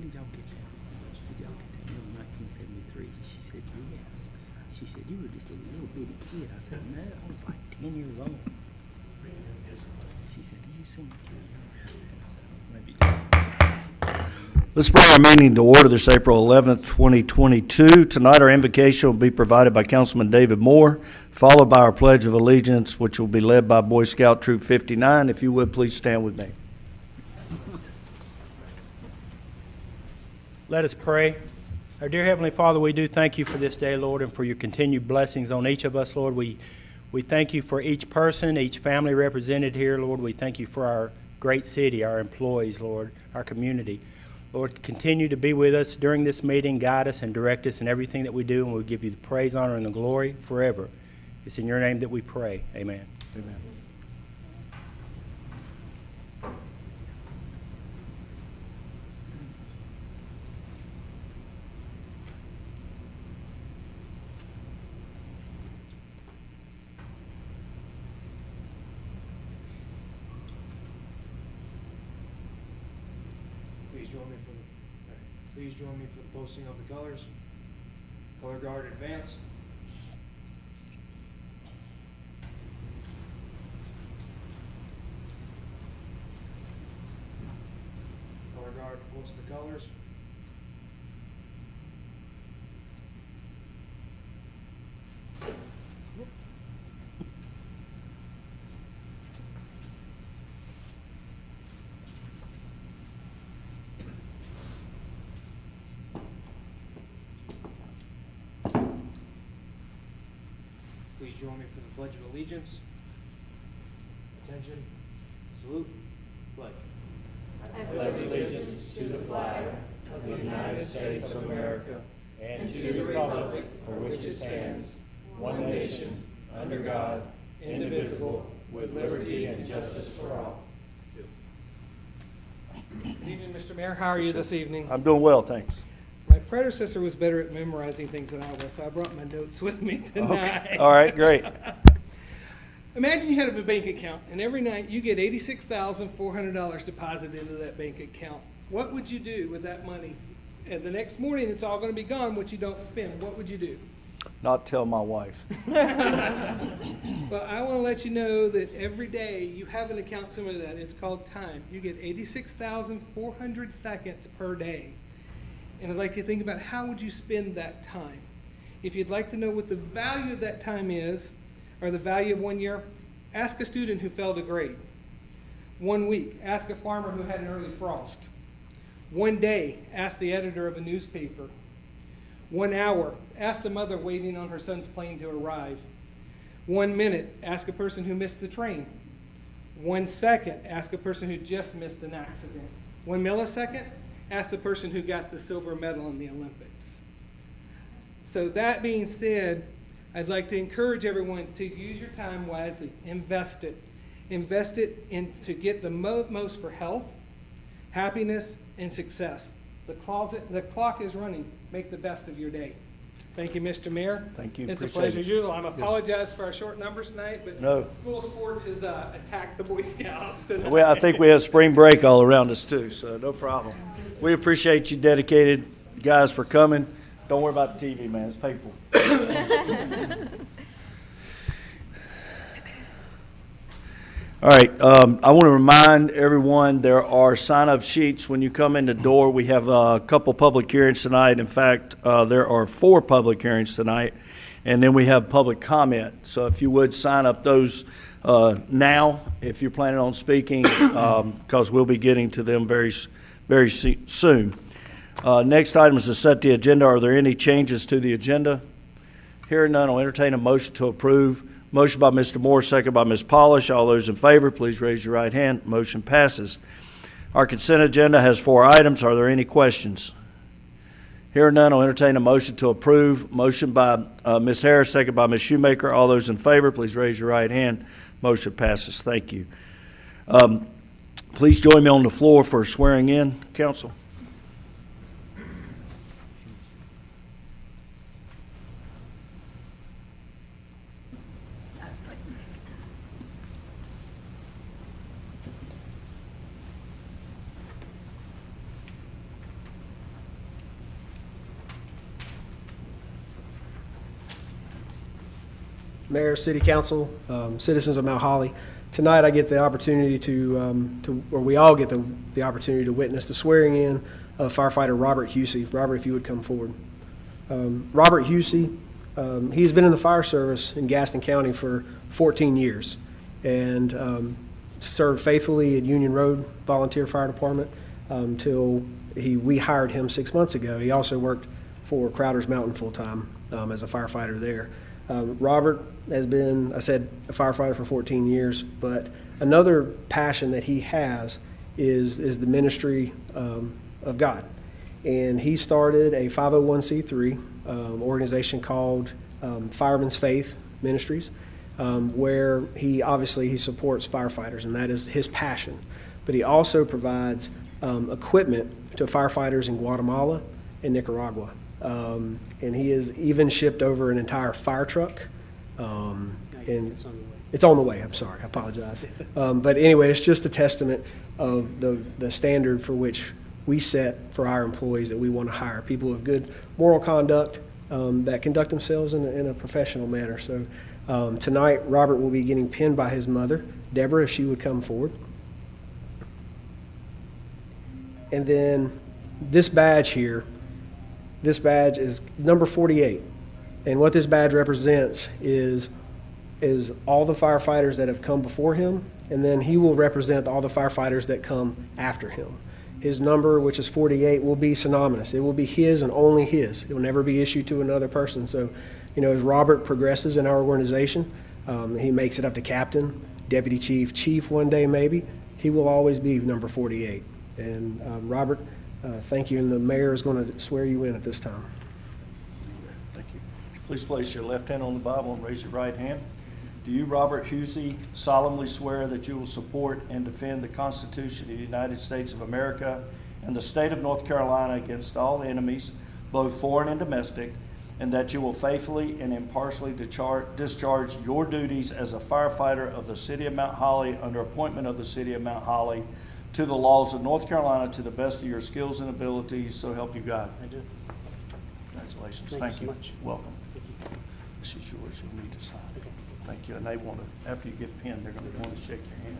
did y'all get that? She said, y'all get that in 1973. She said, yes. She said, you were just a little bitty kid. I said, no, I was like 10 years old. She said, do you sing the kid? I said, maybe. Let's bring our meeting to order this April 11th, 2022. Tonight our invocation will be provided by Councilman David Moore, followed by our Pledge of Allegiance, which will be led by Boy Scout Troop 59. If you would, please stand with me. Let us pray. Our dear Heavenly Father, we do thank you for this day, Lord, and for your continued blessings on each of us, Lord. We thank you for each person, each family represented here, Lord. We thank you for our great city, our employees, Lord, our community. Lord, continue to be with us during this meeting, guide us and direct us in everything that we do, and we'll give you the praise, honor, and the glory forever. It's in your name that we pray. Amen. Amen. Please join me for the posting of the colors. Color guard advance. Color guard post the colors. Please join me for the Pledge of Allegiance. Attention, salute, pledge. I pledge allegiance to the flag of the United States of America and to the republic for which it stands, one nation, under God, indivisible, with liberty and justice for all. Good evening, Mr. Mayor. How are you this evening? I'm doing well, thanks. My predecessor was better at memorizing things than I was, so I brought my notes with me tonight. Okay. All right, great. Imagine you had a bank account, and every night you get $86,400 deposited into that bank account. What would you do with that money? And the next morning, it's all going to be gone, what you don't spend. What would you do? Not tell my wife. Well, I want to let you know that every day you have an account similar to that. It's called time. You get 86,400 seconds per day. And I'd like you to think about how would you spend that time. If you'd like to know what the value of that time is, or the value of 1 year, ask a student who failed a grade. 1 week, ask a farmer who had an early frost. 1 day, ask the editor of a newspaper. 1 hour, ask the mother waiting on her son's plane to arrive. 1 minute, ask a person who missed the train. 1 second, ask a person who just missed an accident. 1 millisecond, ask the person who got the silver medal in the Olympics. So that being said, I'd like to encourage everyone to use your time wisely. Invest it. Invest it to get the most for health, happiness, and success. The clock is running. Make the best of your day. Thank you, Mr. Mayor. Thank you. It's a Appreciate pleasure it. as usual. I apologize for our short numbers tonight, but No. school sports has attacked the Boy Scouts tonight. Well, I think we have spring break all around us too, so no problem. We appreciate you dedicated guys for coming. Don't worry about the TV, man. It's painful. All right, I want to remind everyone there are sign-up sheets when you come in the door. We have a couple public hearings tonight. In fact, there are 4 public hearings tonight, and then we have public comment. So if you would sign up those now, if you're planning on speaking, because we'll be getting to them very soon. Next item is to set the agenda. Are there any changes to the agenda? Hearing none, I'll entertain a motion to approve. Motion by Mr. Moore, second by Ms. Polish. All those in favor, please raise your right hand. Motion passes. Our consent agenda has 4 items. Are there any questions? Hearing none, I'll entertain a motion to approve. Motion by Ms. Harris, second by Ms. Shoemaker. All those in favor, please raise your right hand. Motion passes. Thank you. Please join me on the floor for swearing in, council. Mayor, City Council, citizens of Mount Holley. Tonight I get the opportunity or we all get the opportunity to witness the swearing in of firefighter Robert Husey. Robert, if you would come forward. Robert Husey, he's been in the fire service in Gaston County for 14 years and served faithfully at Union Road Volunteer Fire Department until we hired him 6 months ago. He also worked for Crowder's Mountain full-time as a firefighter there. Robert has been, I said, a firefighter for 14 years, but another passion that he has is the ministry of God. And he started a 501c3 organization called Fireman's Faith Ministries, where he supports firefighters, and that is his passion. But he also provides equipment to firefighters in Guatemala and Nicaragua. And he has even shipped over an entire fire truck. And it's on the way, I'm sorry, I apologize. But anyway, it's just a testament of the standard for which we set for our employees that we want to hire, people of good moral conduct that conduct themselves in a professional manner. So tonight, Robert will be getting pinned by his mother, Deborah, if she would come forward. And then this badge here, this badge is number 48. And what this badge represents is all the firefighters that have come before him, and then he will represent all the firefighters that come after him. His number, which is 48, will be synonymous. It will be his and only his. It will never be issued to another person. So, as Robert progresses in our organization, he makes it up to captain, deputy chief, chief one day maybe, he will always be number 48. And Robert, thank you, and the mayor is going to swear you in at this time. Thank you. Please place your left hand on the Bible and raise your right hand. Do you, Robert Husey, solemnly swear that you will support and defend the Constitution of the United States of America and the state of North Carolina against all enemies, both foreign and domestic, and that you will faithfully and impartially discharge your duties as a firefighter of the City of Mount Holley under appointment of the City of Mount Holley to the laws of North Carolina to the best of your skills and abilities, so help you God? I do. Congratulations. Thank you so much. Welcome. Thank you. This is yours. You'll need to sign it. Okay. Thank you. And they want to, after you get pinned, they're going to want to shake your hand.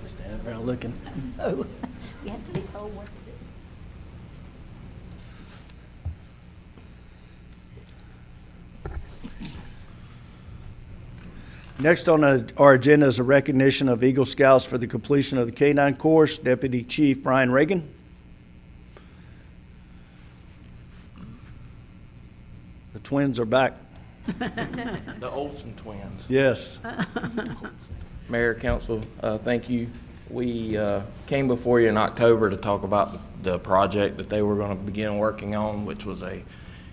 Stand around looking. No, you have to be told what to do. Next on our agenda is a recognition of Eagle Scouts for the completion of the K-9 course. Deputy Chief Brian Reagan. The twins are back. The Olsen twins. Yes. Mayor, Council, thank you. We came before you in October to talk about the project that they were going to begin working on, which was a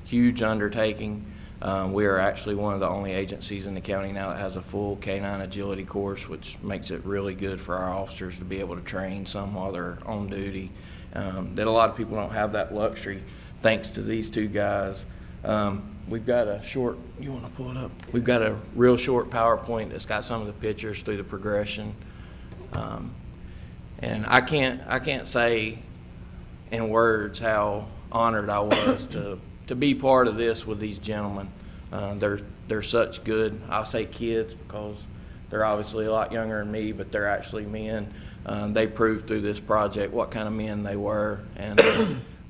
huge undertaking. We are actually one of the only agencies in the county now that has a full K-9 agility course, which makes it really good for our officers to be able to train some while they're on duty. That a lot of people don't have that luxury, thanks to these two guys. We've got a short, you want to pull it up? We've got a real short PowerPoint that's got some of the pictures through the progression. And I can't say in words how honored I was to be part of this with these gentlemen. They're such good, I'll say kids, because they're obviously a lot younger than me, but they're actually men. They proved through this project what kind of men they were, and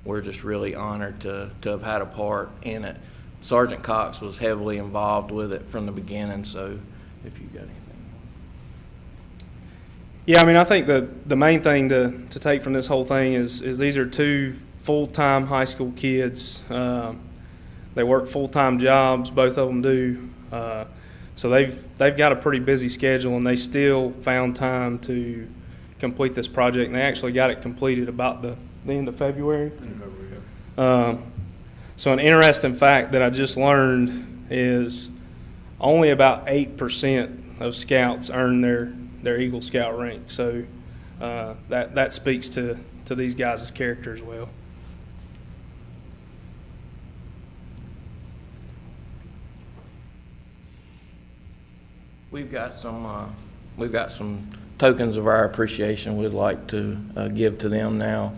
we're just really honored to have had a part in it. Sergeant Cox was heavily involved with it from the beginning, so if you got anything. Yeah, I mean, I think the main thing to take from this whole thing is these are two full-time high school kids. They work full-time jobs, both of them do. So they've got a pretty busy schedule, and they still found time to complete this project. And they actually got it completed about the end of February. So an interesting fact that I just learned is only about 8% of scouts earn their Eagle Scout rank. So that speaks to these guys' character as well. We've got some tokens of our appreciation we'd like to give to them now.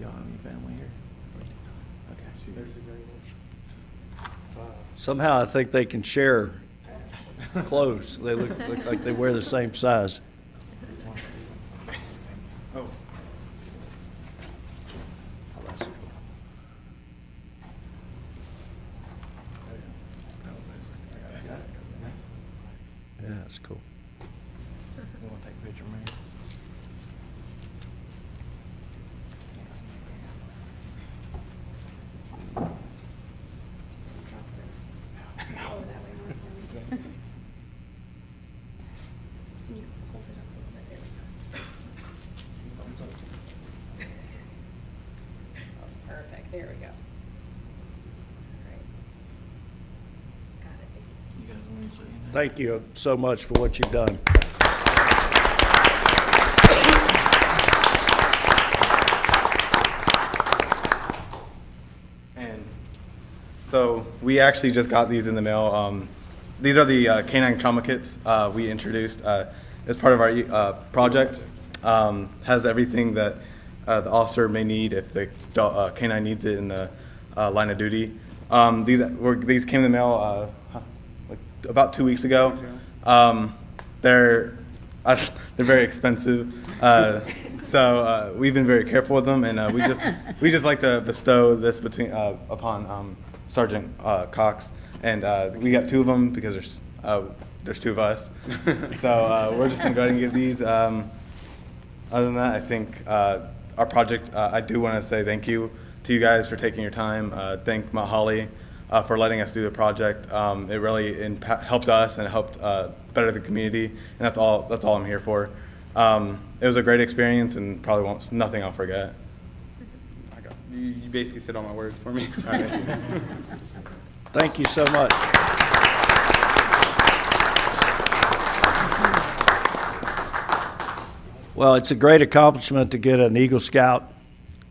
Y'all have any family here? Okay. See, there's the great one. Somehow I think they can share clothes. They look like they wear the same size. Oh. Yeah, that's cool. You want to take a picture, man? Perfect, there we go. Got it. You guys want to say anything? Thank you so much for what you've done. And so we actually just got these in the mail. These are the canine trauma kits we introduced as part of our project. Has everything that the officer may need if the canine needs it in the line of duty. These came in the mail like about 2 weeks ago. They're very expensive, so we've been very careful with them, and we just like to bestow this upon Sergeant Cox, and we got 2 of them because there's 2 of us. So we're just gonna go ahead and give these. Other than that, I think our project. I do want to say thank you to you guys for taking your time. Thank Holley for letting us do the project. It really helped us and helped better the community, and that's all I'm here for. It was a great experience, and probably nothing I'll forget. You basically said all my words for me. All right. Thank you so much. Well, it's a great accomplishment to get an Eagle Scout,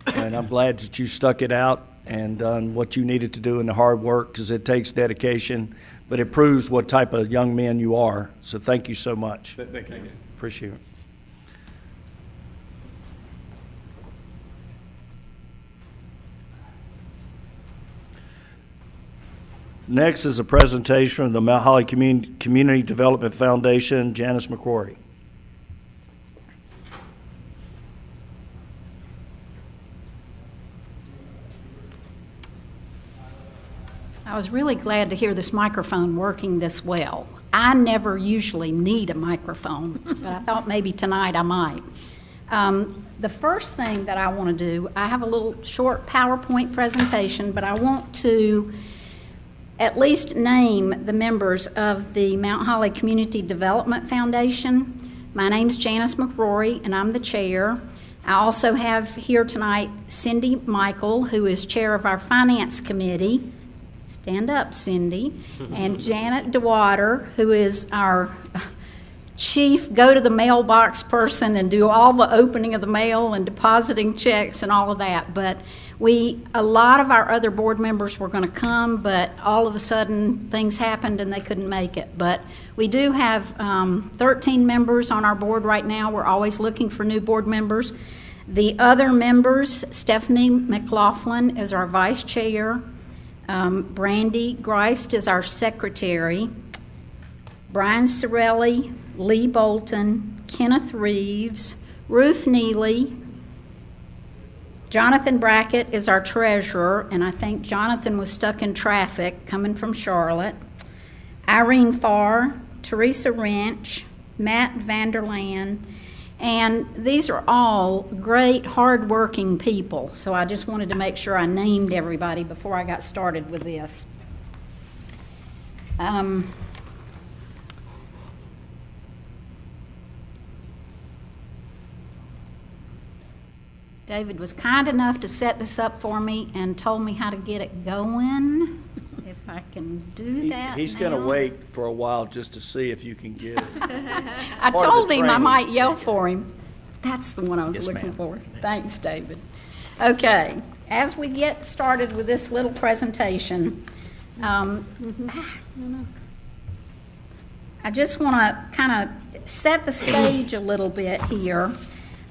and I'm glad that you stuck it out and done what you needed to do in the hard work, because it takes dedication, but it proves what type of young men you are. So thank you so much. Thank you. Appreciate it. Next is a presentation from the Mount Holly Community Development Foundation, Janice Mccrory. I was really glad to hear this microphone working this well. I never usually need a microphone, but I thought maybe tonight I might. The first thing that I want to do, I have a little short PowerPoint presentation, but I want to at least name the members of the Mount Holly Community Development Foundation. My name's Janice Mccrory, and I'm the chair. I also have here tonight Cindy Michael, who is chair of our Finance Committee. Stand up, Cindy. And Janet DeWater, who is our chief go-to-the-mailbox person and do all the opening of the mail and depositing checks and all of that. But a lot of our other board members were going to come, but all of a sudden things happened and they couldn't make it. But we do have 13 members on our board right now. We're always looking for new board members. The other members, Stephanie McLaughlin is our vice chair. Brandy Greist is our secretary. Brian Sorelli, Lee Bolton, Kenneth Reeves, Ruth Neely, Jonathan Brackett is our treasurer, and I think Jonathan was stuck in traffic coming from Charlotte. Irene Farr, Teresa Wrench, Matt Vanderland, and these are all great, hard-working people. So I just wanted to make sure I named everybody before I got started with this. David was kind enough to set this up for me and told me how to get it going. If I can do that He's going to wait for a while just to see if you can get it. I Part of told the him I training. might yell for him. That's the one I was Yes, looking ma'am. for. Thanks, David. Okay, as we get started with this little presentation, I just want to kind of set the stage a little bit here.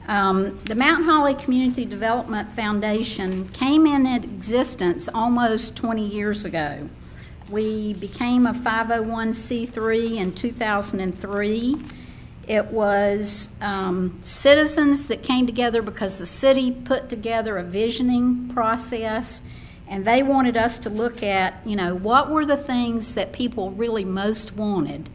The Mount Holley Community Development Foundation came in existence almost 20 years ago. We became a 501c3 in 2003. It was citizens that came together because the city put together a visioning process, and they wanted us to look at, what were the things that people really most wanted.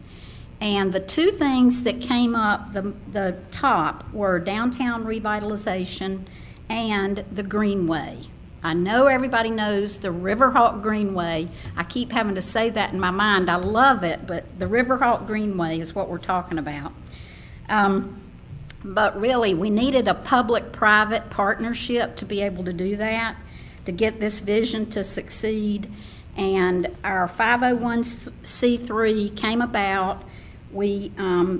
And the two things that came up the top were downtown revitalization and the Greenway. I know everybody knows the Riverhawk Greenway. I keep having to say that in my mind. I love it, but the Riverhawk Greenway is what we're talking about. But really, we needed a public-private partnership to be able to do that, to get this vision to succeed. And our 501c3 came about. We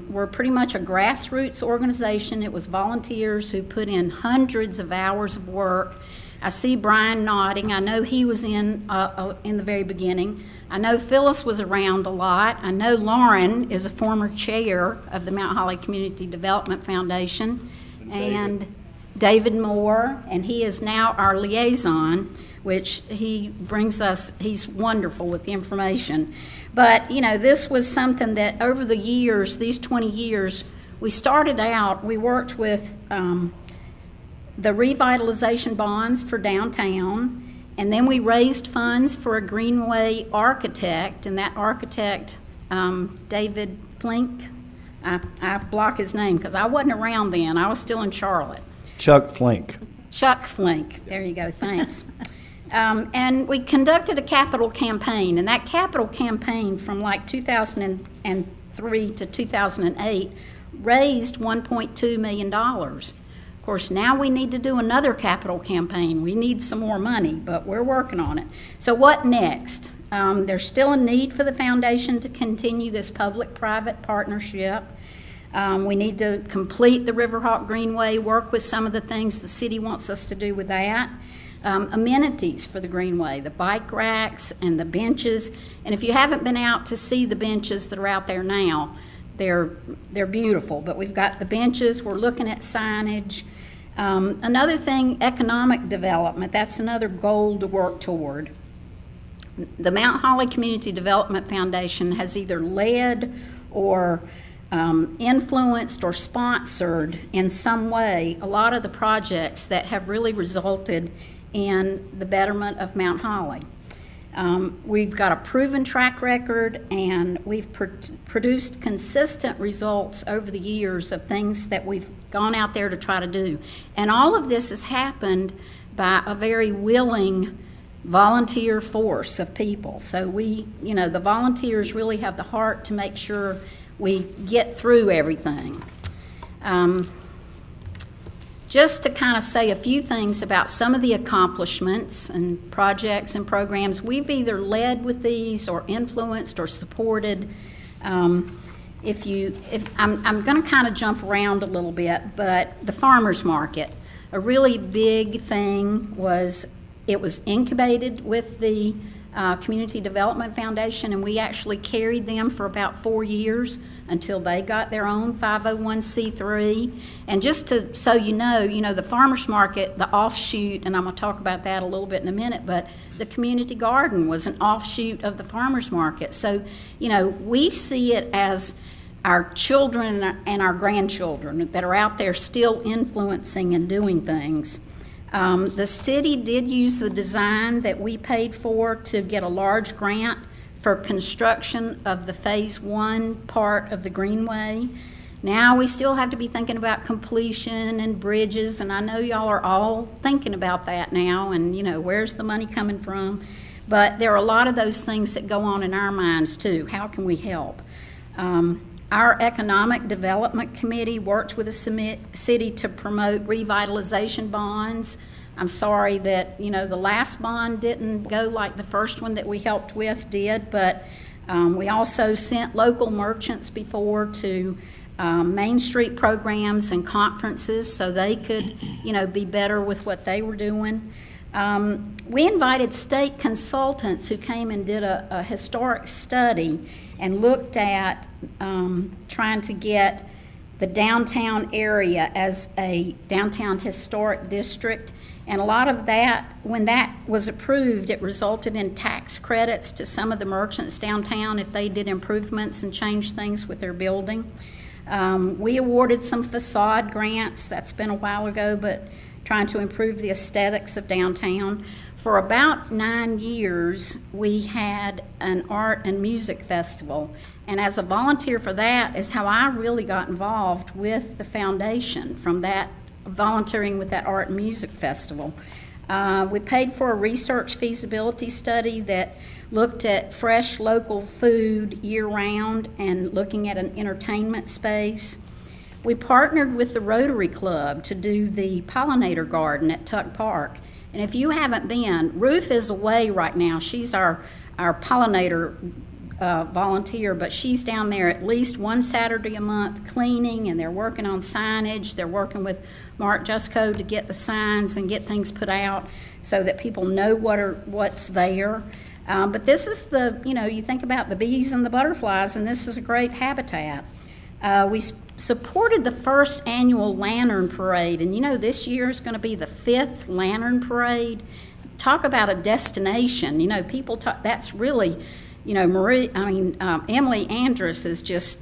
were pretty much a grassroots organization. It was volunteers who put in hundreds of hours of work. I see Brian nodding. I know he was in the very beginning. I know Phyllis was around a lot. I know Lauren is a former chair of the Mount Holley Community Development Foundation. And David Moore, and he is now our liaison, which he brings us, he's wonderful with the information. But, this was something that over the years, these 20 years, we started out, we worked with the revitalization bonds for downtown, and then we raised funds for a Greenway architect, and that architect, David Flink, I block his name because I wasn't around then, I was still in Charlotte. Chuck Flink. Chuck Flink, there you go, thanks. And we conducted a capital campaign, and that capital campaign from like 2003 to 2008 raised $1.2 million. Of course, now we need to do another capital campaign. We need some more money, but we're working on it. So what next? There's still a need for the foundation to continue this public-private partnership. We need to complete the Riverhawk Greenway, work with some of the things the city wants us to do with that. Amenities for the Greenway, the bike racks and the benches. And if you haven't been out to see the benches that are out there now, they're beautiful. But we've got the benches, we're looking at signage. Another thing, economic development, that's another goal to work toward. The Mount Holley Community Development Foundation has either led or influenced or sponsored in some way a lot of the projects that have really resulted in the betterment of Mount Holley. We've got a proven track record, and we've produced consistent results over the years of things that we've gone out there to try to do. And all of this has happened by a very willing volunteer force of people. So the volunteers really have the heart to make sure we get through everything. Just to kind of say a few things about some of the accomplishments and projects and programs, we've either led with these or influenced or supported. I'm going to kind of jump around a little bit, but the farmers market, a really big thing was it was incubated with the Community Development Foundation, and we actually carried them for about 4 years until they got their own 501c3. And just so you know, the farmers market, the offshoot, and I'm going to talk about that a little bit in a minute, but the community garden was an offshoot of the farmers market. So, we see it as our children and our grandchildren that are out there still influencing and doing things. The city did use the design that we paid for to get a large grant for construction of the Phase 1 part of the Greenway. Now we still have to be thinking about completion and bridges, and I know y'all are all thinking about that now, and where's the money coming from? But there are a lot of those things that go on in our minds too. How can we help? Our Economic Development Committee worked with the city to promote revitalization bonds. I'm sorry that, the last bond didn't go like the first one that we helped with did, but we also sent local merchants before to Main Street programs and conferences so they could, be better with what they were doing. We invited state consultants who came and did a historic study and looked at trying to get the downtown area as a downtown historic district. And a lot of that, when that was approved, it resulted in tax credits to some of the merchants downtown if they did improvements and changed things with their building. We awarded some facade grants, that's been a while ago, but trying to improve the aesthetics of downtown. For about 9 years, we had an art and music festival. And as a volunteer for that is how I really got involved with the foundation, from that volunteering with that art and music festival. We paid for a research feasibility study that looked at fresh local food year-round and looking at an entertainment space. We partnered with the Rotary Club to do the pollinator garden at Tuck Park. And if you haven't been, Ruth is away right now. She's our pollinator volunteer, but she's down there at least one Saturday a month cleaning, and they're working on signage. They're working with Mark Jusco to get the signs and get things put out so that people know what's there. But this is you think about the bees and the butterflies, and this is a great habitat. We supported the first annual Lantern Parade, and this year is going to be the 5th Lantern Parade. Talk about a destination. People talk, that's really, Emily Andrus is just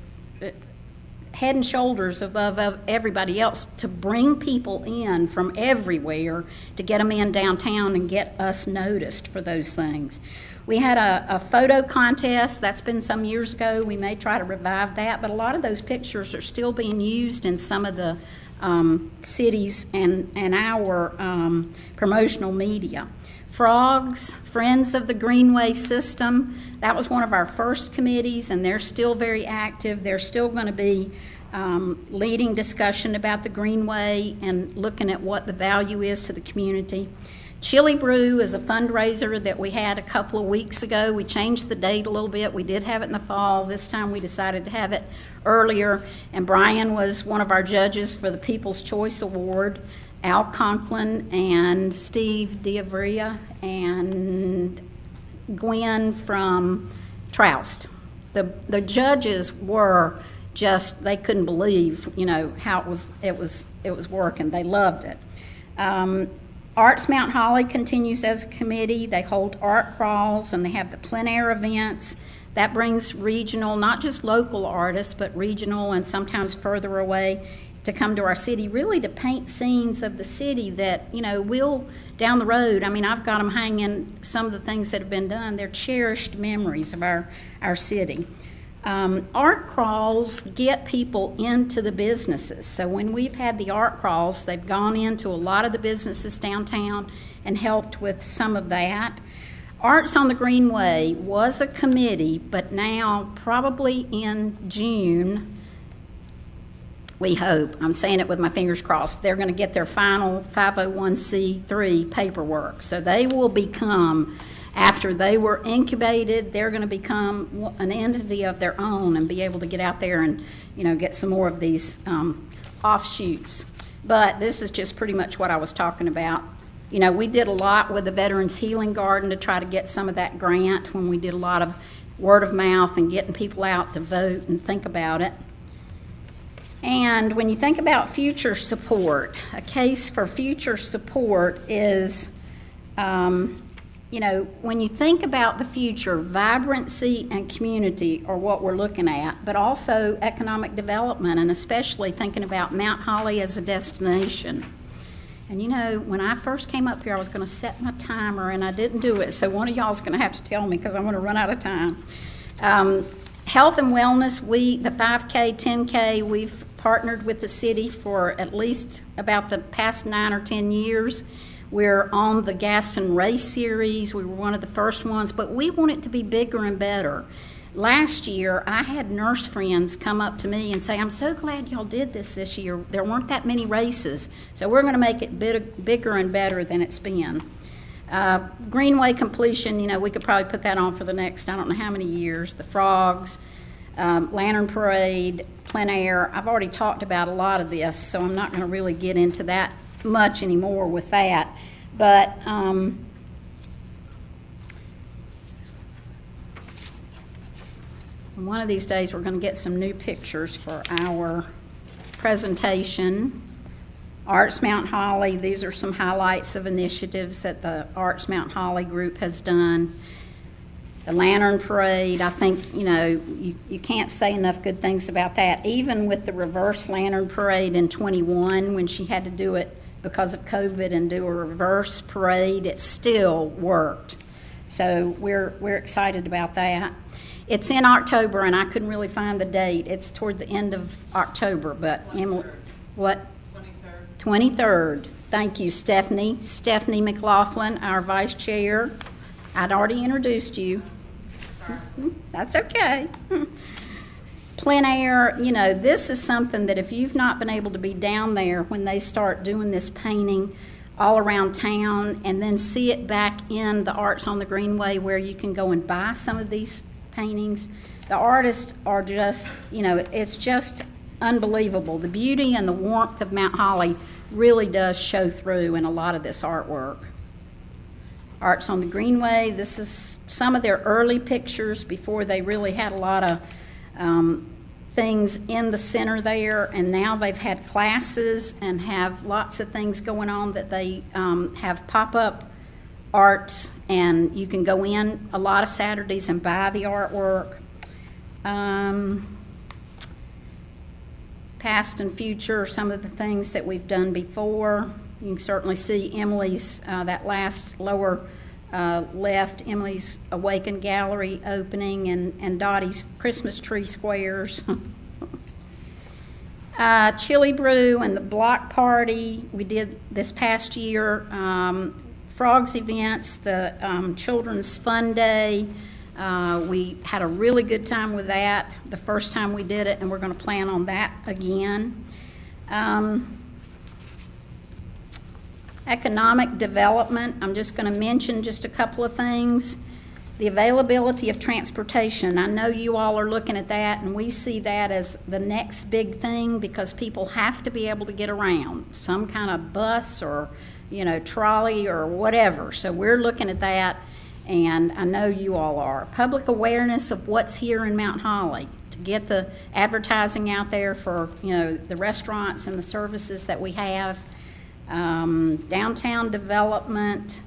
head and shoulders above everybody else to bring people in from everywhere to get them in downtown and get us noticed for those things. We had a photo contest. That's been some years ago. We may try to revive that, but a lot of those pictures are still being used in some of the cities and our promotional media. Frogs, Friends of the Greenway System, that was one of our first committees, and they're still very active. They're still going to be leading discussion about the Greenway and looking at what the value is to the community. Chili Brew is a fundraiser that we had a couple of weeks ago. We changed the date a little bit. We did have it in the fall. This time we decided to have it earlier, and Brian was one of our judges for the People's Choice Award. Al Conklin and Steve Diavria and Gwen from Troust. The judges were just, they couldn't believe, how it was working. They loved it. Arts Mount Holley continues as a committee. They hold art crawls and they have the plein air events. That brings regional, not just local artists, but regional and sometimes further away to come to our city, really to paint scenes of the city that, will down the road. I've got them hanging, some of the things that have been done. They're cherished memories of our city. Art crawls get people into the businesses. So when we've had the art crawls, they've gone into a lot of the businesses downtown and helped with some of that. Arts on the Greenway was a committee, but now probably in June, we hope, I'm saying it with my fingers crossed, they're going to get their final 501c3 paperwork. So they will become, after they were incubated, they're going to become an entity of their own and be able to get out there and, get some more of these offshoots. But this is just pretty much what I was talking about. We did a lot with the Veterans Healing Garden to try to get some of that grant when we did a lot of word of mouth and getting people out to vote and think about it. And when you think about future support, a case for future support is, when you think about the future, vibrancy and community are what we're looking at, but also economic development, and especially thinking about Mount Holley as a destination. And you know, when I first came up here, I was going to set my timer, and I didn't do it. So one of y'all is going to have to tell me because I'm going to run out of time. Health and wellness, the 5K, 10K, we've partnered with the city for at least about the past 9 or 10 years. We're on the Gaston Race Series. We were one of the first ones, but we want it to be bigger and better. Last year, I had nurse friends come up to me and say, I'm so glad y'all did this year. There weren't that many races, so we're going to make it bigger and better than it's been. Greenway completion, you know, we could probably put that on for the next, I don't know how many years. The frogs, lantern parade, plein air. I've already talked about a lot of this, so I'm not going to really get into that much anymore with that. But one of these days we're going to get some new pictures for our presentation. Arts Mount Holley, these are some highlights of initiatives that the Arts Mount Holley group has done. The Lantern Parade, I think, you know, you can't say enough good things about that. Even with the reverse Lantern Parade in 21, when she had to do it because of COVID and do a reverse parade, it still worked. So we're excited about that. It's in October, and I couldn't really find the date. It's toward the end of October, but Emily, what? 23rd. Thank you, Stephanie. Stephanie McLaughlin, our vice chair. I'd already introduced you. That's okay. Plein air, you know, this is something that if you've not been able to be down there when they start doing this painting all around town and then see it back in the Arts on the Greenway where you can go and buy some of these paintings, the artists are just, you know, it's just unbelievable. The beauty and the warmth of Mount Holley really does show through in a lot of this artwork. Arts on the Greenway, this is some of their early pictures before they really had a lot of things in the center there, and now they've had classes and have lots of things going on that they have pop-up arts, and you can go in a lot of Saturdays and buy the artwork. Past and future, some of the things that we've done before. You can certainly see Emily's, that last lower left, Emily's Awaken Gallery opening, and Dottie's Christmas tree squares. Chili Brew and the block party we did this past year. Frogs events, the Children's Fun Day. We had a really good time with that the first time we did it, and we're going to plan on that again. Economic development, I'm just going to mention just a couple of things. The availability of transportation, I know you all are looking at that, and we see that as the next big thing because people have to be able to get around, some kind of bus or, you know, trolley or whatever. So we're looking at that, and I know you all are. Public awareness of what's here in Mount Holley, to get the advertising out there for, you know, the restaurants and the services that we have. Downtown development,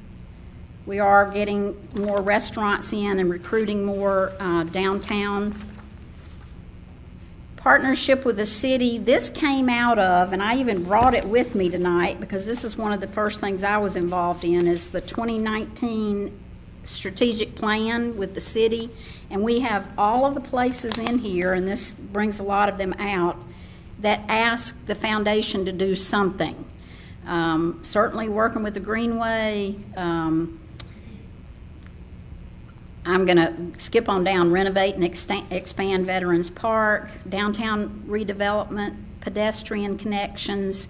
we are getting more restaurants in and recruiting more downtown. Partnership with the city, this came out of, and I even brought it with me tonight because this is one of the first things I was involved in, is the 2019 strategic plan with the city, and we have all of the places in here, and this brings a lot of them out, that ask the foundation to do something. Certainly working with the Greenway. I'm going to skip on down. Renovate and expand Veterans Park, downtown redevelopment, pedestrian connections.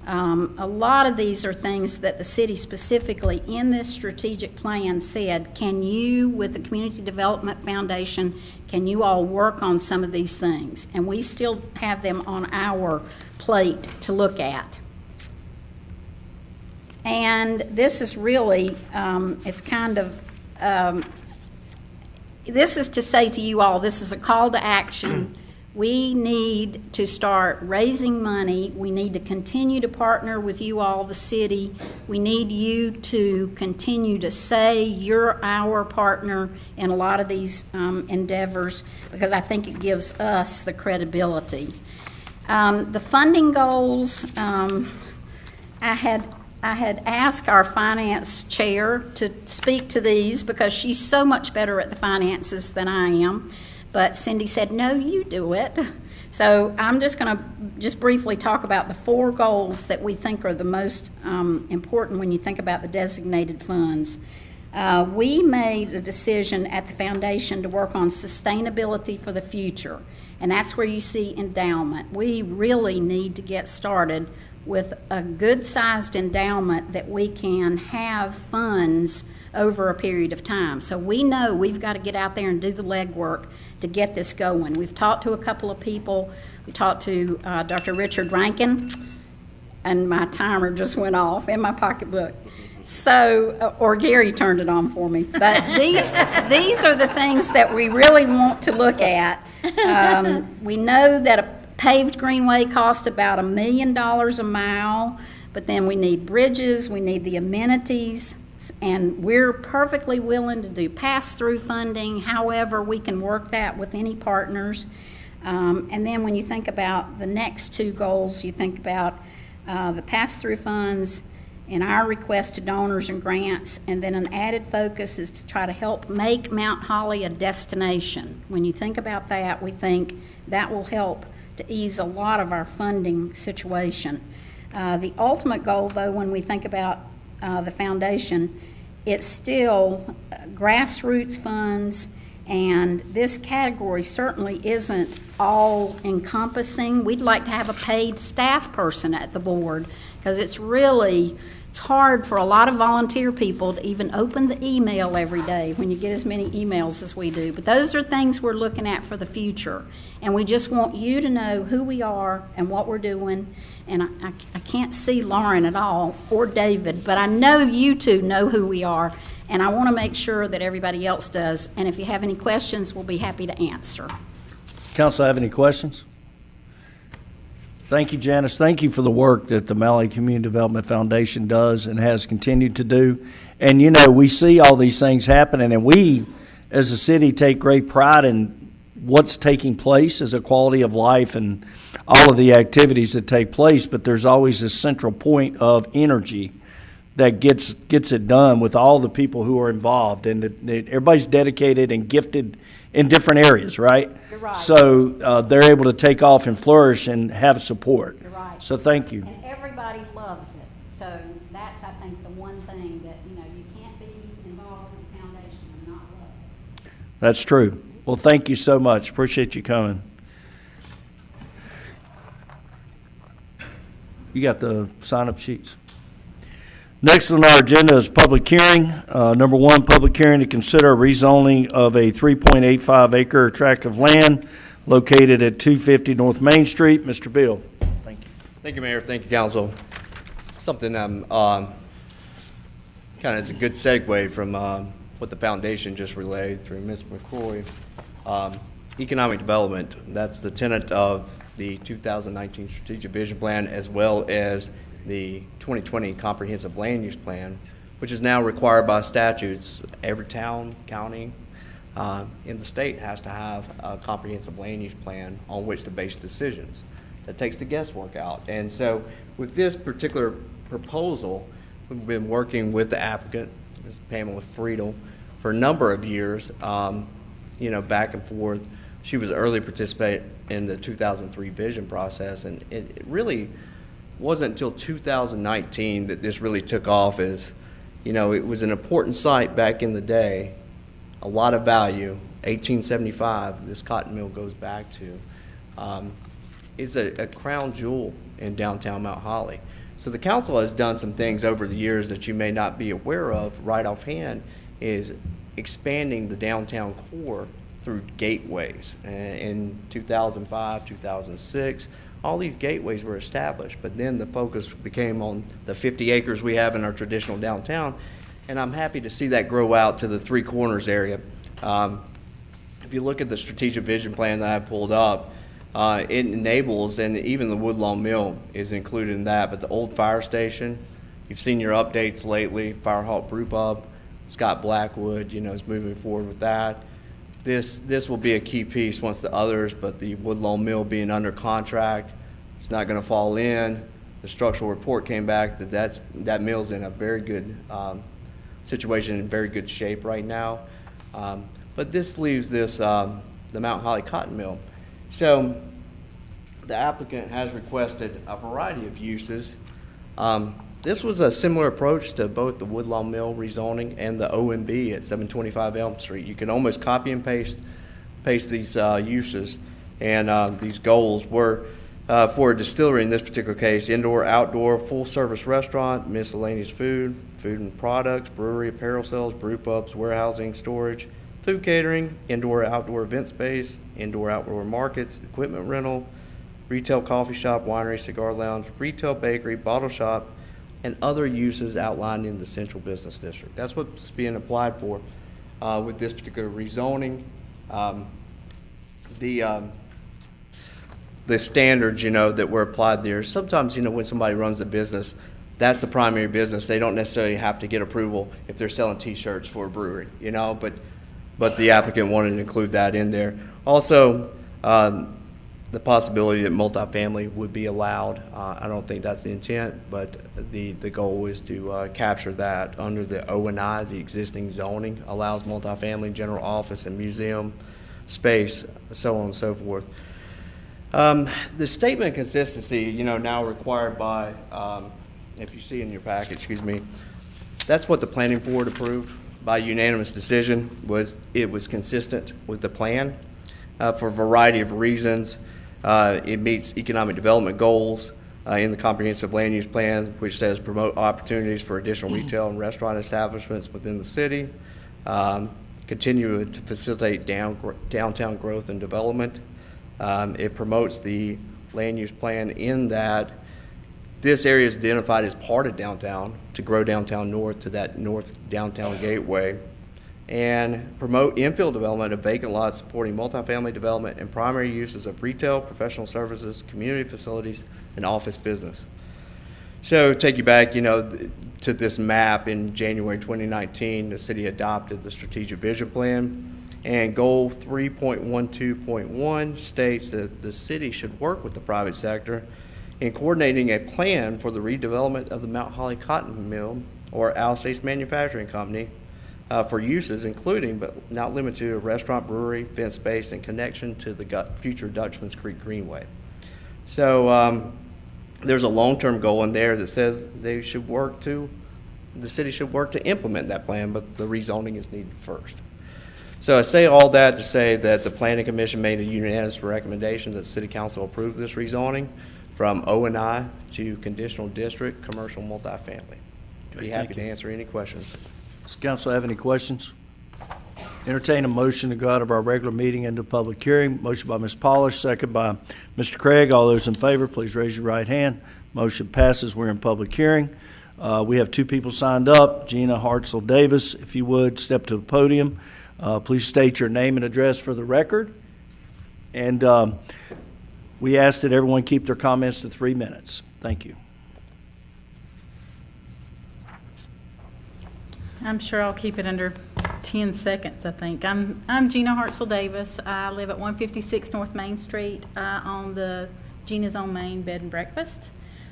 A lot of these are things that the city specifically in this strategic plan said, can you, with the Community Development Foundation, can you all work on some of these things? And we still have them on our plate to look at. And this is really, it's kind of, this is to say to you all, this is a call to action. We need to start raising money. We need to continue to partner with you all, the city. We need you to continue to say you're our partner in a lot of these endeavors, because I think it gives us the credibility. The funding goals, I had I had asked our finance chair to speak to these because she's so much better at the finances than I am. But Cindy said, no, you do it. So I'm just going to just briefly talk about the 4 goals that we think are the most important when you think about the designated funds. We made a decision at the foundation to work on sustainability for the future, and that's where you see endowment. We really need to get started with a good-sized endowment that we can have funds over a period of time. So we know we've got to get out there and do the legwork to get this going. We've talked to a couple of people. We talked to Dr. Richard Rankin, and my timer just went off in my pocketbook. So, or Gary turned it on for me. But these are the things that we really want to look at. We know that a paved greenway costs about $1 million a mile, but then we need bridges, we need the amenities, and we're perfectly willing to do pass-through funding. However, we can work that with any partners. And then when you think about the next 2 goals, you think about the pass-through funds and our request to donors and grants, and then an added focus is to try to help make Mount Holley a destination. When you think about that, we think that will help to ease a lot of our funding situation. The ultimate goal, though, when we think about the foundation, it's still grassroots funds, and this category certainly isn't all encompassing. We'd like to have a paid staff person at the board, because it's hard for a lot of volunteer people to even open the email every day when you get as many emails as we do. But those are things we're looking at for the future. And we just want you to know who we are and what we're doing. And I can't see Lauren at all, or David, but I know you two know who we are. And I want to make sure that everybody else does. And if you have any questions, we'll be happy to answer. Does council have any questions? Thank you, Janice. Thank you for the work that the Malley Community Development Foundation does and has continued to do. And, you know, we see all these things happening, and we, as a city, take great pride in what's taking place as a quality of life and all of the activities that take place, but there's always this central point of energy that gets it done with all the people who are involved. And everybody's dedicated and gifted in different areas, right? You're right. So they're able to take off and flourish and have support. You're right. So thank you. And everybody loves it. So that's, I think, the one thing that, you can't be involved in the foundation and not love it. That's true. Well, thank you so much. Appreciate you coming. You got the sign-up sheets. Next on our agenda is public hearing. Number 1, public hearing to consider rezoning of a 3.85 acre tract of land located at 250 North Main Street. Mr. Bill. Thank you. Thank you, Mayor. Thank you, Council. Something kind of is a good segue from what the foundation just relayed through Ms. Mccrory. Economic development, that's the tenet of the 2019 Strategic Vision Plan, as well as the 2020 Comprehensive Land Use Plan, which is now required by statutes. Every town, county in the state has to have a comprehensive land use plan on which to base decisions. That takes the guesswork out. And so with this particular proposal, we've been working with the applicant, Ms. Pamela Friedel, for a number of years, back and forth. She was an early participant in the 2003 vision process, and it really wasn't until 2019 that this really took off. As it was an important site back in the day, a lot of value. 1875, this cotton mill goes back to. It's a crown jewel in downtown Mount Holley. So the council has done some things over the years that you may not be aware of right offhand, is expanding the downtown core through gateways. In 2005, 2006, all these gateways were established, but then the focus became on the 50 acres we have in our traditional downtown, and I'm happy to see that grow out to the Three Corners area. If you look at the strategic vision plan that I pulled up, it enables, and even the Woodlawn Mill is included in that, but the old fire station, you've seen your updates lately, Firehawk Brew Pub, Scott Blackwood, is moving forward with that. This will be a key piece once the others, but the Woodlawn Mill being under contract, it's not going to fall in. The structural report came back that mill's in a very good situation, in very good shape right now. But this leaves the Mount Holly cotton mill. So the applicant has requested a variety of uses. This was a similar approach to both the Woodlawn Mill rezoning and the OMB at 725 Elm Street. You can almost copy and paste these uses, and these goals were for a distillery in this particular case: indoor, outdoor, full-service restaurant, miscellaneous food and products, brewery, apparel sales, brew pubs, warehousing, storage, food catering, indoor, outdoor event space, indoor, outdoor markets, equipment rental, retail coffee shop, winery, cigar lounge, retail bakery, bottle shop, and other uses outlined in the central business district. That's what's being applied for with this particular rezoning. The standards, that were applied there. Sometimes, when somebody runs a business, that's the primary business. They don't necessarily have to get approval if they're selling T-shirts for a brewery, but the applicant wanted to include that in there. Also, the possibility that multifamily would be allowed. I don't think that's the intent, but the goal is to capture that under the O&I. The existing zoning allows multifamily, general office, and museum space, so on and so forth. The statement of consistency, now required by, if you see in your package, that's what the planning board approved by unanimous decision. It was consistent with the plan for a variety of reasons. It meets economic development goals in the comprehensive land use plan, which says promote opportunities for additional retail and restaurant establishments within the city, continue to facilitate downtown growth and development. It promotes the land use plan in that this area is identified as part of downtown to grow downtown north to that north downtown gateway, and promote infill development of vacant lots supporting multifamily development and primary uses of retail, professional services, community facilities, and office business. So take you back, to this map in January 2019, the city adopted the strategic vision plan. And goal 3.12.1 states that the city should work with the private sector in coordinating a plan for the redevelopment of the Mount Holly Cotton Mill or Alice Manufacturing Company for uses including but not limited to a restaurant, brewery, event space, and connection to the future Dutchman's Creek Greenway. So there's a long-term goal in there that says the city should work to implement that plan, but the rezoning is needed first. So I say all that to say that the Planning Commission made a unanimous recommendation that the City Council approve this rezoning from O&I to conditional district, commercial multifamily. Be happy to answer any questions. Does council have any questions? Entertain a motion to go out of our regular meeting into public hearing. Motion by Ms. Polish, second by Mr. Craig. All those in favor, please raise your right hand. Motion passes. We're in public hearing. We have two people signed up. Gina Hartzell Davis, if you would, step to the podium. Please state your name and address for the record. And we ask that everyone keep their comments to 3 minutes. Thank you. I'm sure I'll keep it under 10 seconds, I think. I'm Gina Hartzell Davis. I live at 156 North Main Street on the Gina's on Main Bed and Breakfast.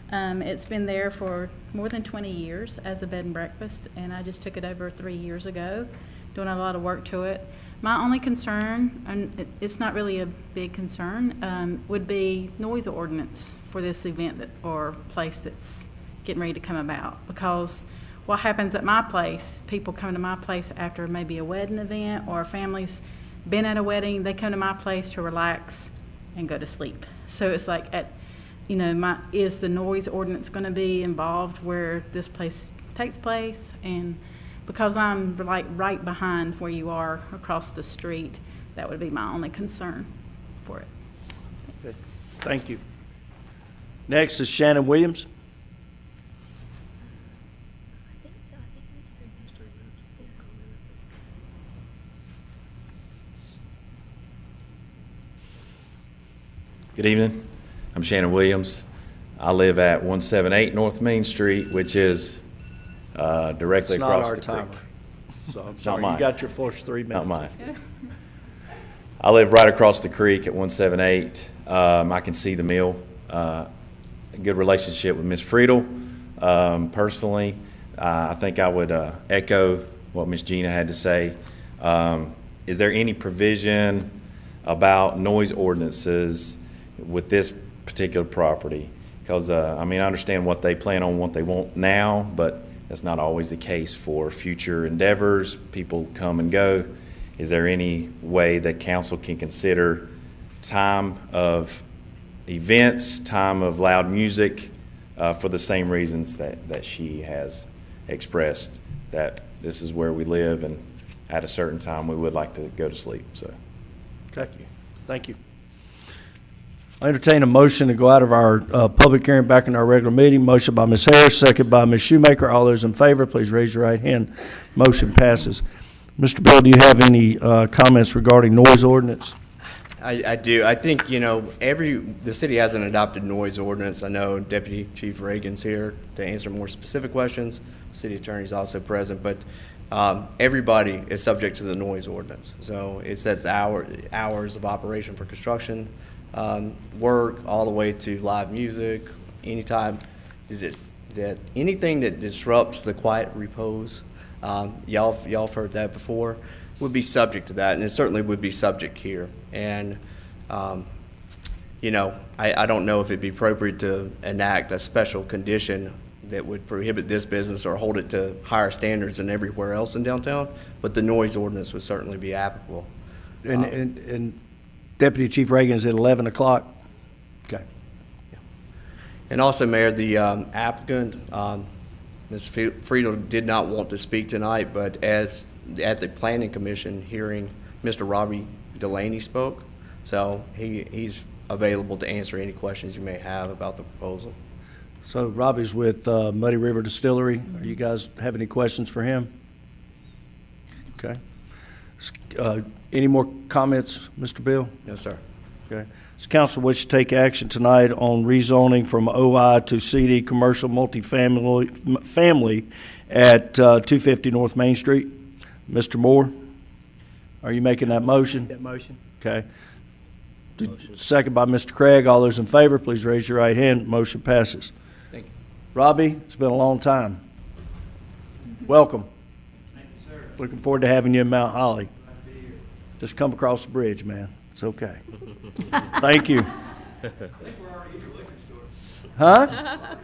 It's been there for more than 20 years as a bed and breakfast, and I just took it over 3 years ago, doing a lot of work to it. My only concern, and it's not really a big concern, would be noise ordinance for this event or place that's getting ready to come about. Because what happens at my place, people come to my place after maybe a wedding event or a family's been at a wedding, they come to my place to relax and go to sleep. So it's like, is the noise ordinance going to be involved where this place takes place? And because I'm like right behind where you are across the street, that would be my only concern for it. Good. Thank you. Next is Shannon Williams. Good evening. I'm Shannon Williams. I live at 178 North Main Street, which is directly across the creek. It's not our timer, so I'm sorry. You got your first 3 minutes. Not mine. I live right across the creek at 178. I can see the mill a good relationship with Ms. Friedel. Personally, I think I would echo what Ms. Gina had to say. Is there any provision about noise ordinances with this particular property? Because, I mean, I understand what they plan on, what they want now, but that's not always the case for future endeavors. People come and go. Is there any way that council can consider time of events, time of loud music, for the same reasons that she has expressed, that this is where we live and at a certain time we would like to go to sleep? So, Thank you. Thank you. I entertain a motion to go out of our public hearing back in our regular meeting. Motion by Ms. Harris, second by Ms. Shoemaker. All those in favor, please raise your right hand. Motion passes. Mr. Bill, do you have any comments regarding noise ordinance? I do. I think, you know, the city has an adopted noise ordinance. I know Deputy Chief Reagan's here to answer more specific questions. City attorney's also present, but everybody is subject to the noise ordinance. So it sets hours of operation for construction, work, all the way to live music, anytime that anything that disrupts the quiet repose, y'all have heard that before, would be subject to that, and it certainly would be subject here. And, you know, I don't know if it'd be appropriate to enact a special condition that would prohibit this business or hold it to higher standards than everywhere else in downtown, but the noise ordinance would certainly be applicable. And Deputy Chief Reagan's at 11 o'clock? Okay. Yeah. And also, Mayor, the applicant, Ms. Friedel, did not want to speak tonight, but at the Planning Commission hearing, Mr. Robbie Delaney spoke, so he's available to answer any questions you may have about the proposal. So Robbie's with Muddy River Distillery. Are you guys have any questions for him? Okay. Any more comments, Mr. Bill? No, sir. Okay. Does council wish to take action tonight on rezoning from OI to CD commercial multifamily at 250 North Main Street? Mr. Moore, are you making that motion? That motion. Okay. Second by Mr. Craig. All those in favor, please raise your right hand. Motion passes. Thank you. Robbie, it's been a long time. Welcome. Thank you, sir. Looking forward to having you in Mount Holley. Glad to be here. Just come across the bridge, man. It's okay. Thank you. I think we're already at your liquor store. Huh?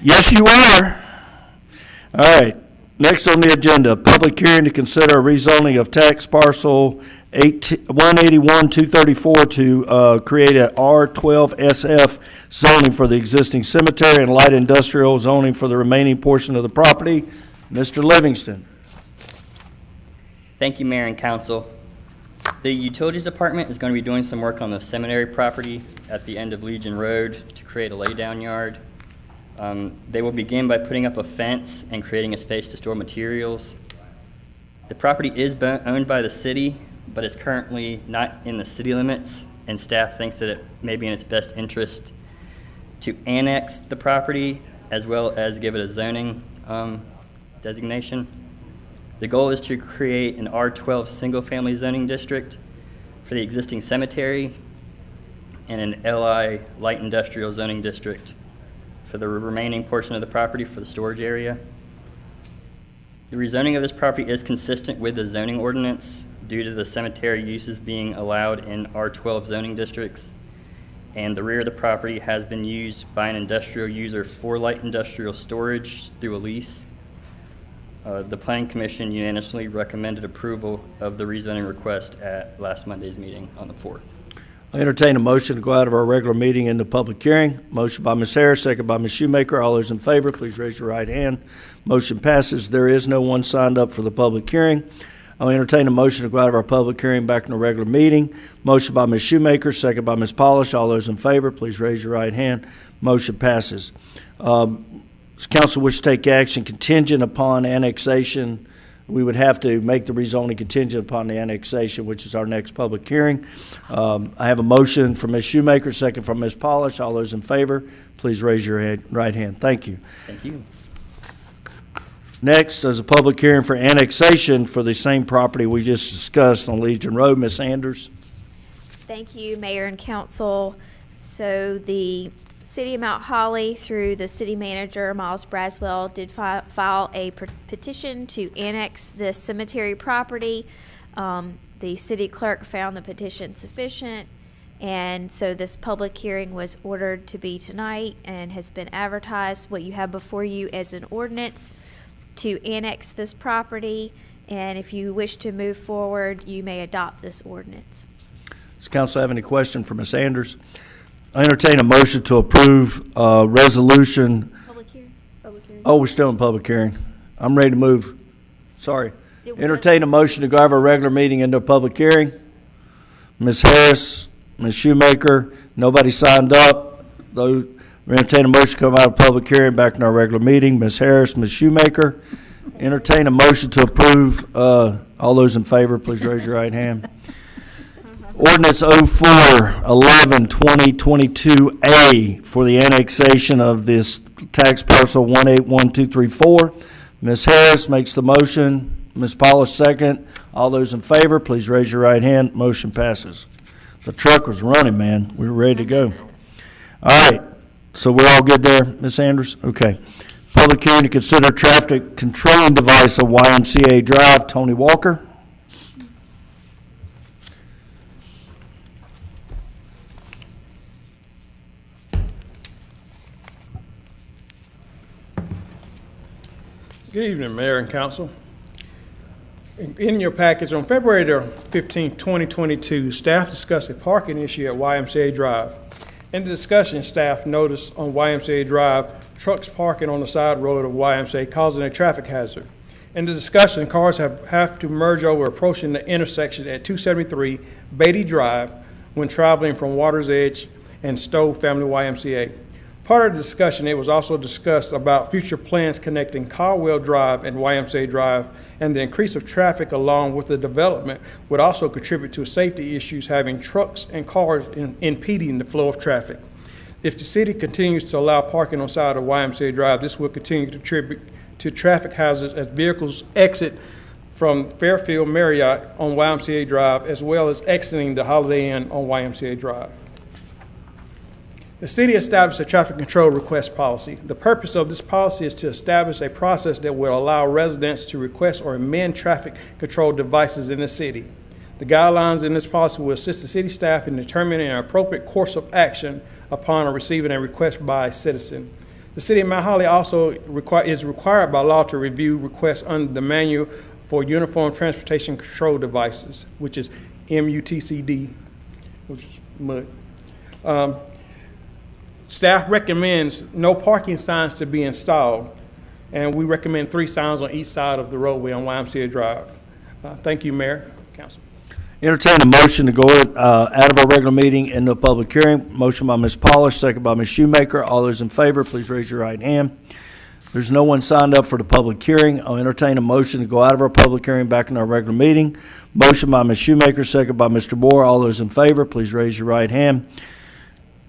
Yes, you are. All right. Next on the agenda, public hearing to consider a rezoning of tax parcel 181-234 to create a R12SF zoning for the existing cemetery and light industrial zoning for the remaining portion of the property. Mr. Livingston. Thank you, Mayor and Council. The Utilities Department is going to be doing some work on the seminary property at the end of Legion Road to create a laydown yard. They will begin by putting up a fence and creating a space to store materials. The property is owned by the city, but is currently not in the city limits, and staff thinks that it may be in its best interest to annex the property as well as give it a zoning designation. The goal is to create an R12 single-family zoning district for the existing cemetery and an LI light industrial zoning district for the remaining portion of the property for the storage area. The rezoning of this property is consistent with the zoning ordinance due to the cemetery uses being allowed in R12 zoning districts, and the rear of the property has been used by an industrial user for light industrial storage through a lease. The Planning Commission unanimously recommended approval of the rezoning request at last Monday's meeting on the 4th. I entertain a motion to go out of our regular meeting into public hearing. Motion by Ms. Harris, second by Ms. Shoemaker. All those in favor, please raise your right hand. Motion passes. There is no one signed up for the public hearing. I'll entertain a motion to go out of our public hearing back in the regular meeting. Motion by Ms. Shoemaker, second by Ms. Polish. All those in favor, please raise your right hand. Motion passes. Does council wish to take action contingent upon annexation? We would have to make the rezoning contingent upon the annexation, which is our next public hearing. I have a motion from Ms. Shoemaker, second from Ms. Polish. All those in favor, please raise your right hand. Thank you. Thank you. Next is a public hearing for annexation for the same property we just discussed on Legion Road. Ms. Anders. Thank you, Mayor and Council. So the City of Mount Holly, through the city manager, Miles Braswell, did file a petition to annex this cemetery property. The city clerk found the petition sufficient, and so this public hearing was ordered to be tonight and has been advertised. What you have before you is an ordinance to annex this property, and if you wish to move forward, you may adopt this ordinance. Does council have any question for Ms. Anders? I entertain a motion to approve resolution. Public hearing? Public hearing. Oh, we're still in public hearing. I'm ready to move. Sorry. Did we- Entertain a motion to go out of our regular meeting into a public hearing. Ms. Harris, Ms. Shoemaker, nobody signed up. Though, we entertain a motion to come out of public hearing back in our regular meeting. Ms. Harris, Ms. Shoemaker. Entertain a motion to approve. All those in favor, please raise your right hand. Ordinance 04-11-2022A for the annexation of this tax parcel 181234. Ms. Harris makes the motion. Ms. Polish second. All those in favor, please raise your right hand. Motion passes. The truck was running, man. We were ready to go. All right. So we're all good there, Ms. Anders? Okay. Public hearing to consider traffic controlling device of YMCA Drive. Tony Walker. Good evening, Mayor and Council. In your package, on February 15, 2022, staff discussed a parking issue at YMCA Drive. In the discussion, staff noticed on YMCA Drive, trucks parking on the side road of YMCA causing a traffic hazard. In the discussion, cars have to merge over approaching the intersection at 273 Beatty Drive when traveling from Water's Edge and Stowe Family YMCA. Part of the discussion, it was also discussed about future plans connecting Caldwell Drive and YMCA Drive, and the increase of traffic along with the development would also contribute to safety issues, having trucks and cars impeding the flow of traffic. If the city continues to allow parking on side of YMCA Drive, this will continue to contribute to traffic hazards as vehicles exit from Fairfield Marriott on YMCA Drive, as well as exiting the Holiday Inn on YMCA Drive. The city established a traffic control request policy. The purpose of this policy is to establish a process that will allow residents to request or amend traffic control devices in the city. The guidelines in this policy will assist the city staff in determining an appropriate course of action upon receiving a request by a citizen. The city of Mount Holly also is required by law to review requests under the Manual for Uniform Transportation Control Devices, which is MUTCD, which is MUD. Staff recommends no parking signs to be installed, and we recommend 3 signs on each side of the roadway on YMCA Drive. Thank you, Mayor, Council. Entertain a motion to go out of our regular meeting into a public hearing. Motion by Ms. Polish, second by Ms. Shoemaker. All those in favor, please raise your right hand. There's no one signed up for the public hearing. I'll entertain a motion to go out of our public hearing back in our regular meeting. Motion by Ms. Shoemaker, second by Mr. Moore. All those in favor, please raise your right hand.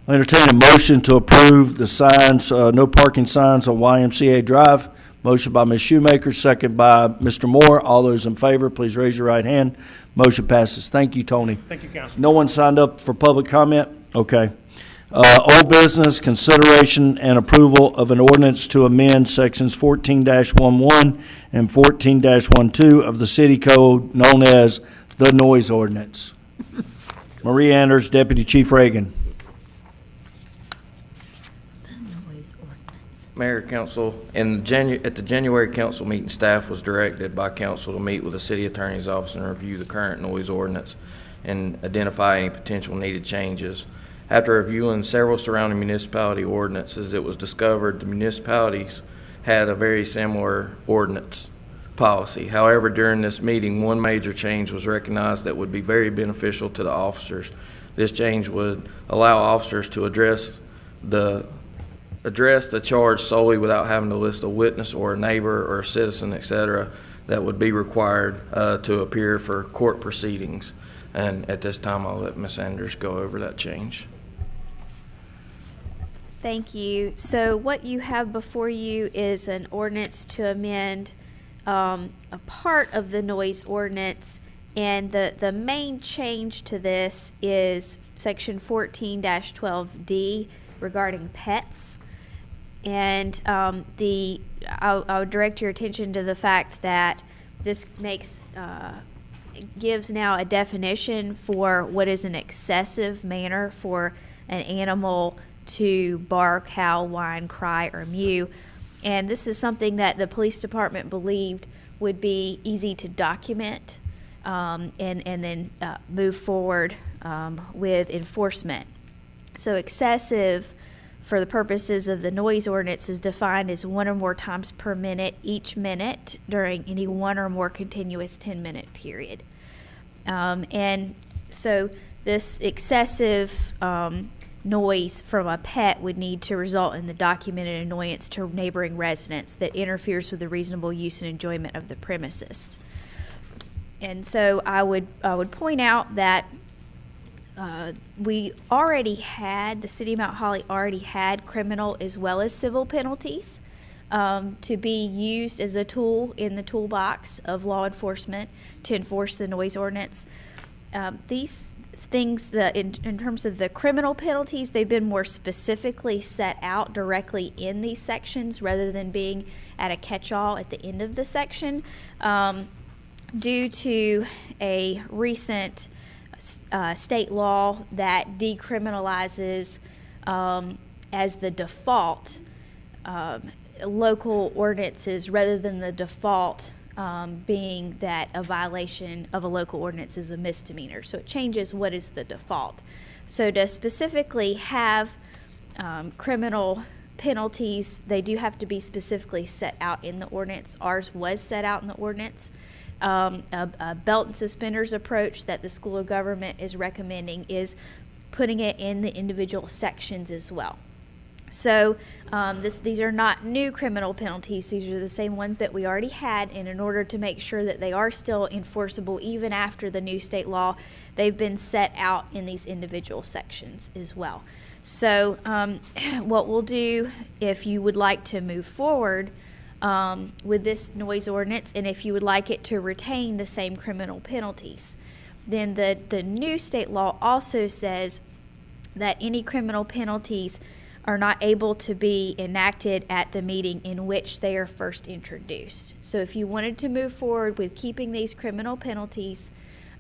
I'll entertain a motion to approve the signs, no parking signs on YMCA Drive. Motion by Ms. Shoemaker, second by Mr. Moore. All those in favor, please raise your right hand. Motion passes. Thank you, Tony. Thank you, Council. No one signed up for public comment? Okay. Old business, consideration and approval of an ordinance to amend sections 14-11 and 14-12 of the city code known as the noise ordinance. Marie Anders, Deputy Chief Reagan. Mayor, Council, at the January council meeting, staff was directed by council to meet with the city attorney's office and review the current noise ordinance and identify any potential needed changes. After reviewing several surrounding municipality ordinances, it was discovered the municipalities had a very similar ordinance policy. However, during this meeting, one major change was recognized that would be very beneficial to the officers. This change would allow officers to address the charge solely without having to list a witness or a neighbor or a citizen, etc., that would be required to appear for court proceedings. And at this time, I'll let Ms. Anders go over that change. Thank you. So what you have before you is an ordinance to amend a part of the noise ordinance, and the main change to this is section 14-12D. regarding pets. And I'll direct your attention to the fact that this gives now a definition for what is an excessive manner for an animal to bark, howl, whine, cry, or mew. And this is something that the police department believed would be easy to document and then move forward with enforcement. So excessive, for the purposes of the noise ordinance, is defined as 1 or more times per minute each minute during any 1 or more continuous 10-minute period. And so this excessive noise from a pet would need to result in the documented annoyance to neighboring residents that interferes with the reasonable use and enjoyment of the premises. And so I would point out that the city of Mount Holly already had criminal as well as civil penalties to be used as a tool in the toolbox of law enforcement to enforce the noise ordinance. These things, in terms of the criminal penalties, they've been more specifically set out directly in these sections rather than being at a catch-all at the end of the section, due to a recent state law that decriminalizes as the default local ordinances rather than the default being that a violation of a local ordinance is a misdemeanor. So it changes what is the default. So to specifically have criminal penalties, they do have to be specifically set out in the ordinance. Ours was set out in the ordinance. A belt and suspenders approach that the School of Government is recommending is putting it in the individual sections as well. So these are not new criminal penalties. These are the same ones that we already had, and in order to make sure that they are still enforceable even after the new state law, they've been set out in these individual sections as well. So what we'll do, if you would like to move forward with this noise ordinance, and if you would like it to retain the same criminal penalties, then the new state law also says that any criminal penalties are not able to be enacted at the meeting in which they are first introduced. So if you wanted to move forward with keeping these criminal penalties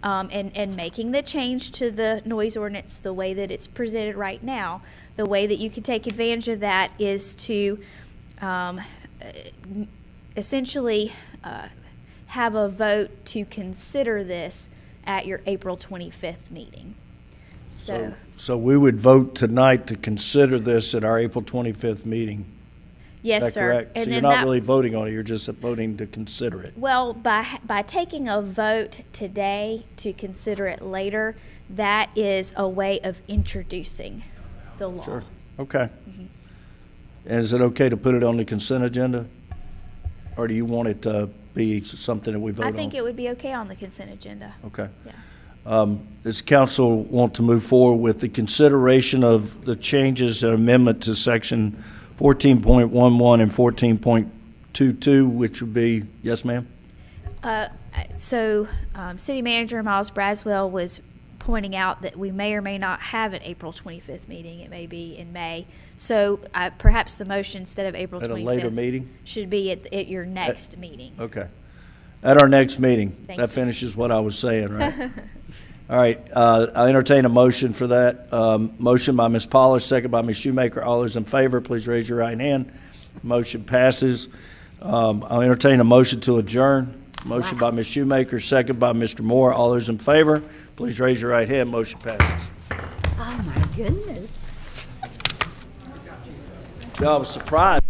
and making the change to the noise ordinance the way that it's presented right now, the way that you can take advantage of that is to essentially have a vote to consider this at your April 25th meeting. So we would vote tonight to consider this at our April 25th meeting? Yes, Is that sir. correct? And So then you're not really voting on it, you're just voting to consider it? Well, by taking a vote today to consider it later, that is a way of introducing the law. Sure, okay. And is it okay to put it on the consent agenda? Or do you want it to be something that we vote on? I think it would be okay on the consent agenda. Okay. Yeah. Does council want to move forward with the consideration of the changes and amendment to section 14.11 and 14.22, which would be, yes, ma'am? City Manager Miles Braswell was pointing out that we may or may not have an April 25th meeting. It may be in May. So perhaps the motion, instead of April 25th. At a later meeting? Should be at your next meeting. Okay. At our next meeting. Thank That you. finishes what I was saying, right? All right, I entertain a motion for that. Motion by Ms. Pollard, second by Ms. Shoemaker. All those in favor, please raise your right hand. Motion passes. I'll entertain a motion to adjourn. Motion by Ms. Shoemaker, second by Mr. Moore. All those in favor, please raise your right hand. Motion passes. Oh, my goodness. Yeah, I was surprised.